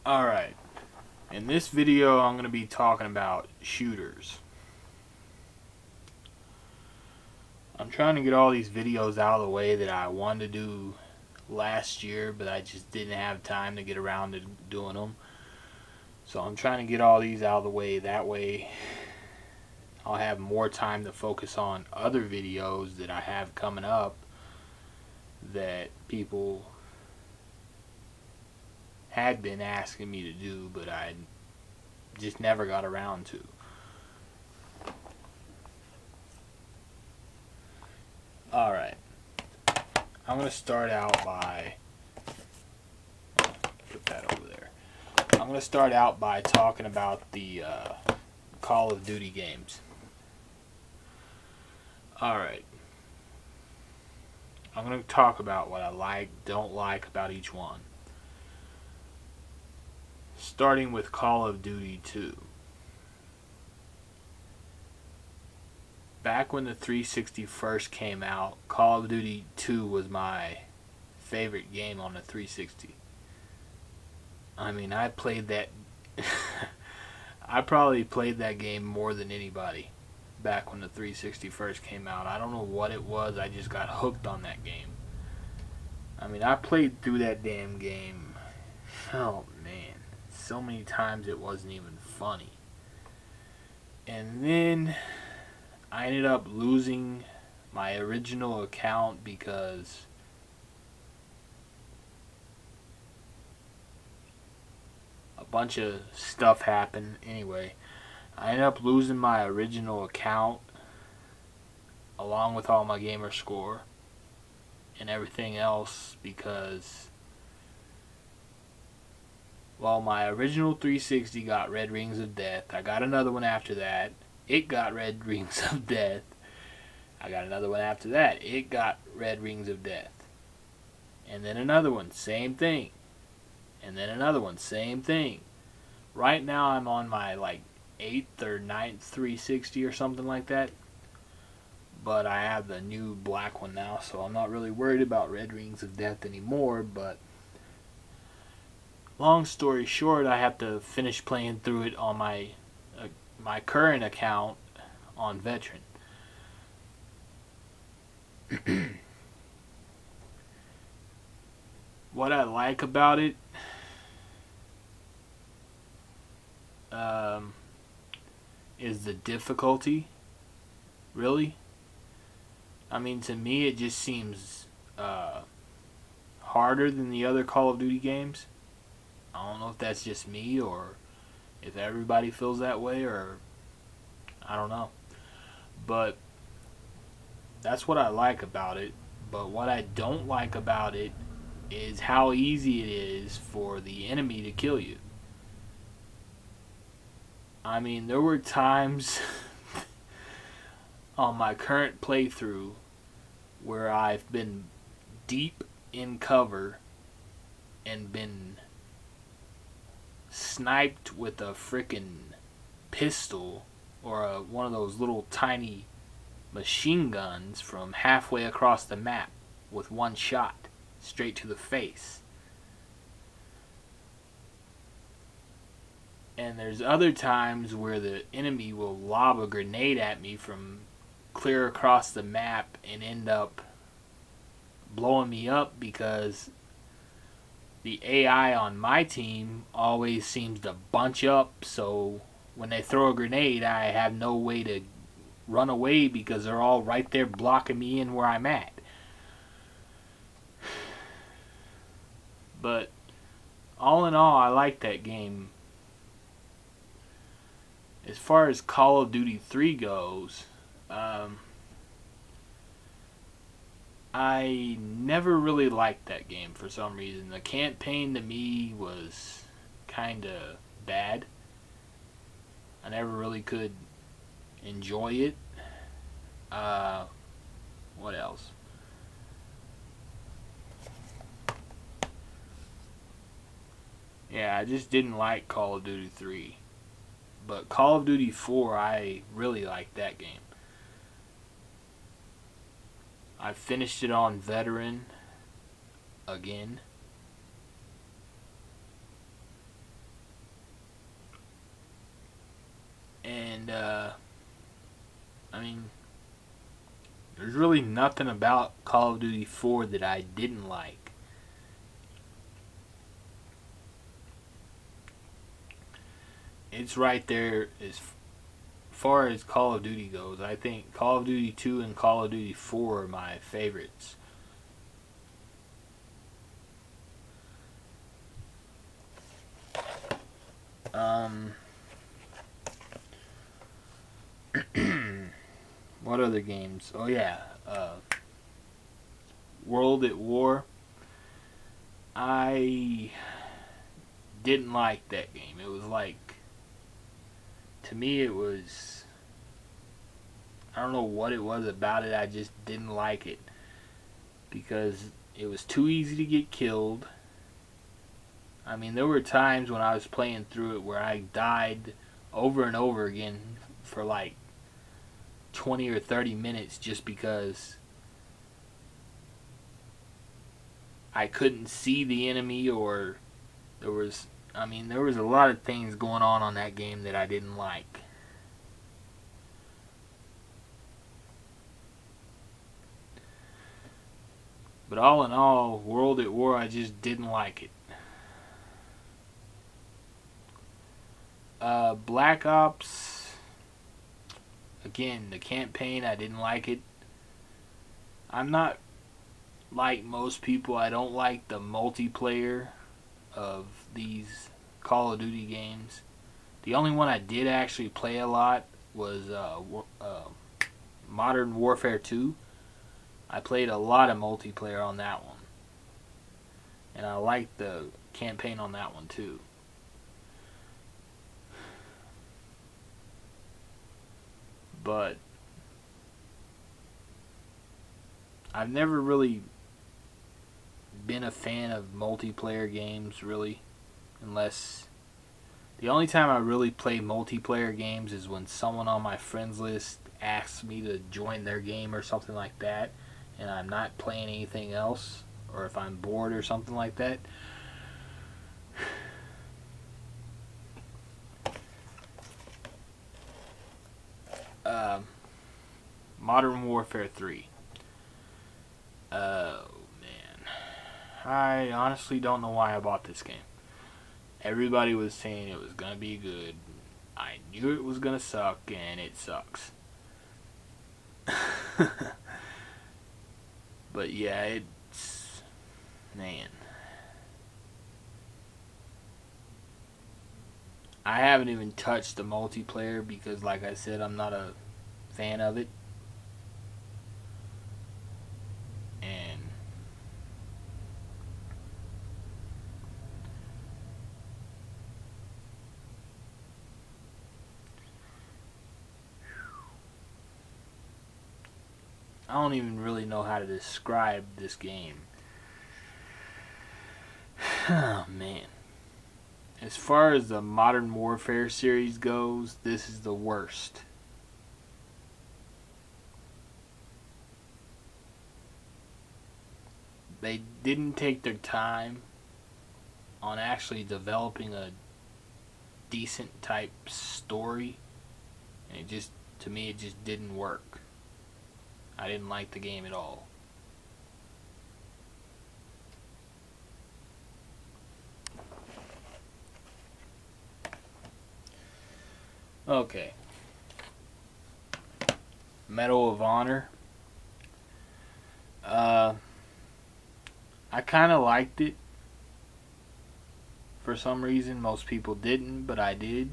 Alright, in this video I'm going to be talking about shooters. I'm trying to get all these videos out of the way that I wanted to do last year, but I just didn't have time to get around to doing them. So I'm trying to get all these out of the way, that way I'll have more time to focus on other videos that I have coming up that people had been asking me to do, but I just never got around to. Alright, I'm going to start out by, put that over there. I'm going to start out by talking about the Call of Duty games. Alright, I'm going to talk about what I like, don't like about each one. Starting with Call of Duty 2. Back when the 360 first came out, Call of Duty 2 was my favorite game on the 360. I mean, I played that I probably played that game more than anybody back when the 360 first came out. I don't know what it was, I just got hooked on that game. I mean, I played through that damn game, oh man, so many times it wasn't even funny. And then I ended up losing my original account because a bunch of stuff happened. Anyway, I ended up losing my original account along with all my gamer score and everything else because, well, my original 360 got Red Rings of Death. I got another one after that. It got Red Rings of Death. I got another one after that. It got Red Rings of Death. And then another one, same thing. And then another one, same thing. Right now I'm on my like 8th or 9th 360 or something like that. But I have the new black one now, so I'm not really worried about Red Rings of Death anymore. But long story short, I have to finish playing through it on my current account on Veteran. What I like about it is the difficulty, really. I mean, to me it just seems harder than the other Call of Duty games. I don't know if that's just me or if everybody feels that way, or I don't know. But that's what I like about it. But what I don't like about it is how easy it is for the enemy to kill you. I mean, there were times on my current playthrough where I've been deep in cover and been sniped with a frickin' pistol or one of those little tiny machine guns from halfway across the map with one shot straight to the face. And there's other times where the enemy will lob a grenade at me from clear across the map and end up blowing me up because the AI on my team always seems to bunch up, so when they throw a grenade I have no way to run away because they're all right there blocking me in where I'm at. But all in all, I like that game. As far as Call of Duty 3 goes, I never really liked that game for some reason. The campaign to me was kinda bad. I never really could enjoy it. What else? Yeah, I just didn't like Call of Duty 3. But Call of Duty 4, I really liked that game. I finished it on Veteran again. And I mean, there's really nothing about Call of Duty 4 that I didn't like. It's right there as far as Call of Duty goes. I think Call of Duty 2 and Call of Duty 4 are my favorites. What other games? Oh yeah, World at War. I didn't like that game. It was like, to me it was, I don't know what it was about it. I just didn't like it because it was too easy to get killed. I mean, there were times when I was playing through it where I died over and over again for like 20 or 30 minutes just because I couldn't see the enemy, or there was a lot of things going on that game that I didn't like. But all in all, World at War, I just didn't like it. Black Ops, again, the campaign, I didn't like it. I'm not like most people. I don't like the multiplayer of these Call of Duty games. The only one I did actually play a lot was Modern Warfare 2. I played a lot of multiplayer on that one. And I liked the campaign on that one too. But I've never really been a fan of multiplayer games, really. Unless, the only time I really play multiplayer games is when someone on my friends list asks me to join their game or something like that, and I'm not playing anything else, or if I'm bored or something like that. Modern Warfare 3. Oh man, I honestly don't know why I bought this game. Everybody was saying it was gonna be good. I knew it was gonna suck, and it sucks. But yeah, it's, man, I haven't even touched the multiplayer because, like I said, I'm not a fan of it. And I don't even really know how to describe this game. Oh man. As far as the Modern Warfare series goes, this is the worst. They didn't take their time on actually developing a decent type story, and it just, to me, it just didn't work. I didn't like the game at all. Okay. Medal of Honor. I kind of liked it. For some reason, most people didn't, but I did.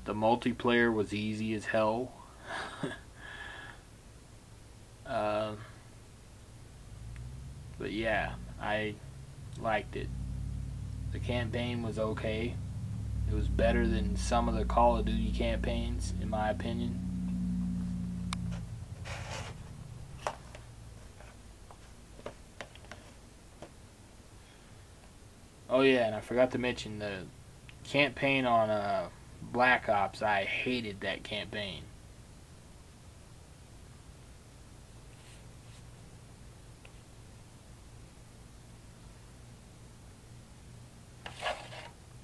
The multiplayer was easy as hell. uh, but yeah, I liked it. The campaign was okay. It was better than some of the Call of Duty campaigns, in my opinion. Oh yeah, and I forgot to mention the campaign on Black Ops. I hated that campaign.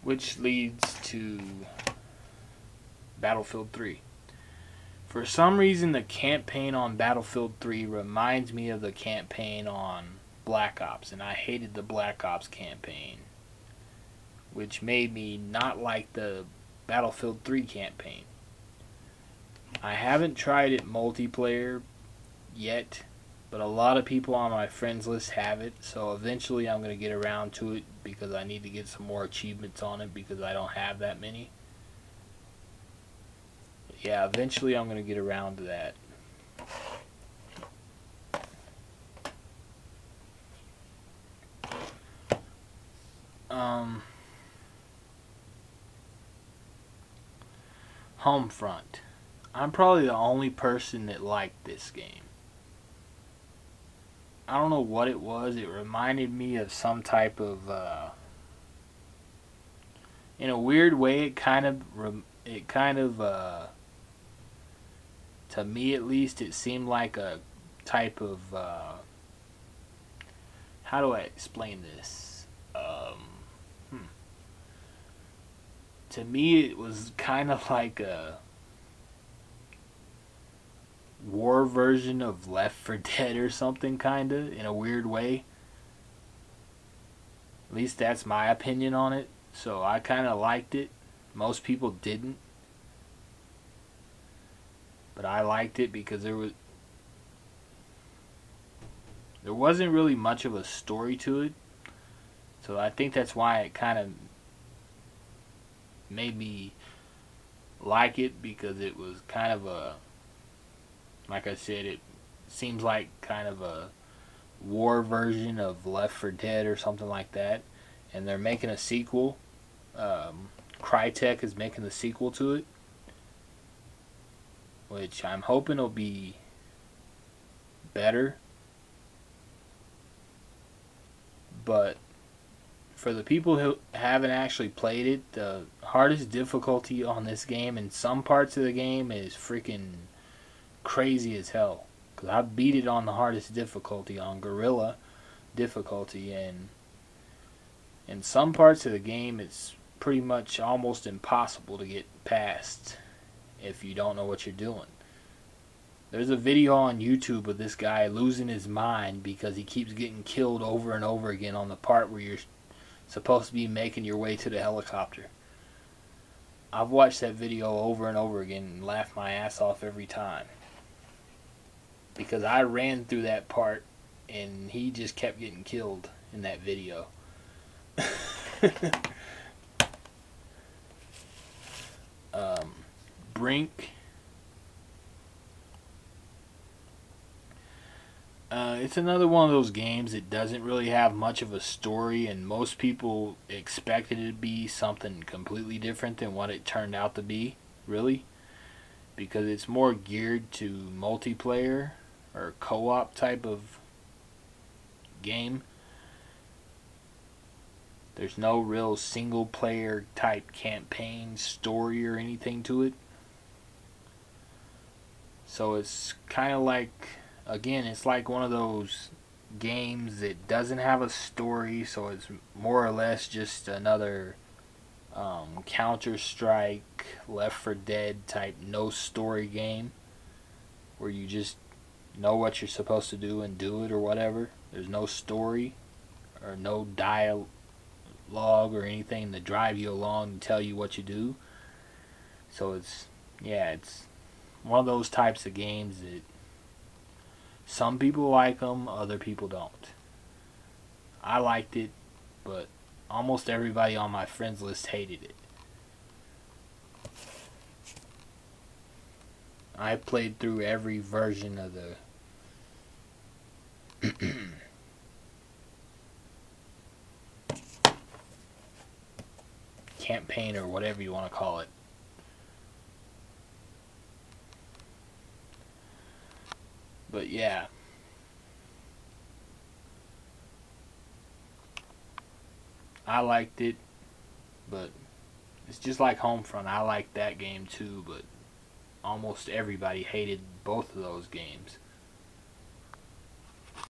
Which leads to Battlefield 3. For some reason, the campaign on Battlefield 3 reminds me of the campaign on Black Ops, and I hated the Black Ops campaign, which made me not like the Battlefield 3 campaign. I haven't tried it multiplayer yet, but a lot of people on my friends list have it, so eventually I'm going to get around to it because I need to get some more achievements on it because I don't have that many. But yeah, eventually I'm going to get around to that. Homefront. I'm probably the only person that liked this game. I don't know what it was. It reminded me of some type of, in a weird way, it kind of, to me at least, it seemed like a type of, how do I explain this? To me, it was kind of like a war version of Left 4 Dead or something, kind of, in a weird way. At least that's my opinion on it. So I kind of liked it. Most people didn't. But I liked it because there wasn't really much of a story to it. So I think that's why it kind of made me like it, because it was kind of a, like I said, it seems like kind of a war version of Left 4 Dead or something like that. And they're making a sequel. Crytek is making the sequel to it, which I'm hoping will be better. But for the people who haven't actually played it, the hardest difficulty on this game in some parts of the game is freaking crazy as hell. Because I beat it on the hardest difficulty, on Gorilla difficulty, and in some parts of the game it's pretty much almost impossible to get past if you don't know what you're doing. There's a video on YouTube of this guy losing his mind because he keeps getting killed over and over again on the part where you're supposed to be making your way to the helicopter. I've watched that video over and over again and laughed my ass off every time, because I ran through that part and he just kept getting killed in that video. Brink. It's another one of those games that doesn't really have much of a story, and most people expected it to be something completely different than what it turned out to be, really, because it's more geared to multiplayer or co-op type of game. There's no real single player type campaign story or anything to it. So it's kind of like, again, it's like one of those games that doesn't have a story, so it's more or less just another Counter-Strike, Left 4 Dead type no story game, where you just know what you're supposed to do and do it or whatever. There's no story or no dialogue or anything to drive you along and tell you what you do. So it's one of those types of games that some people like them, other people don't. I liked it, but almost everybody on my friends list hated it. I played through every version of the campaign, or whatever you want to call it. But yeah, I liked it, but it's just like Homefront. I liked that game too, but almost everybody hated both of those games.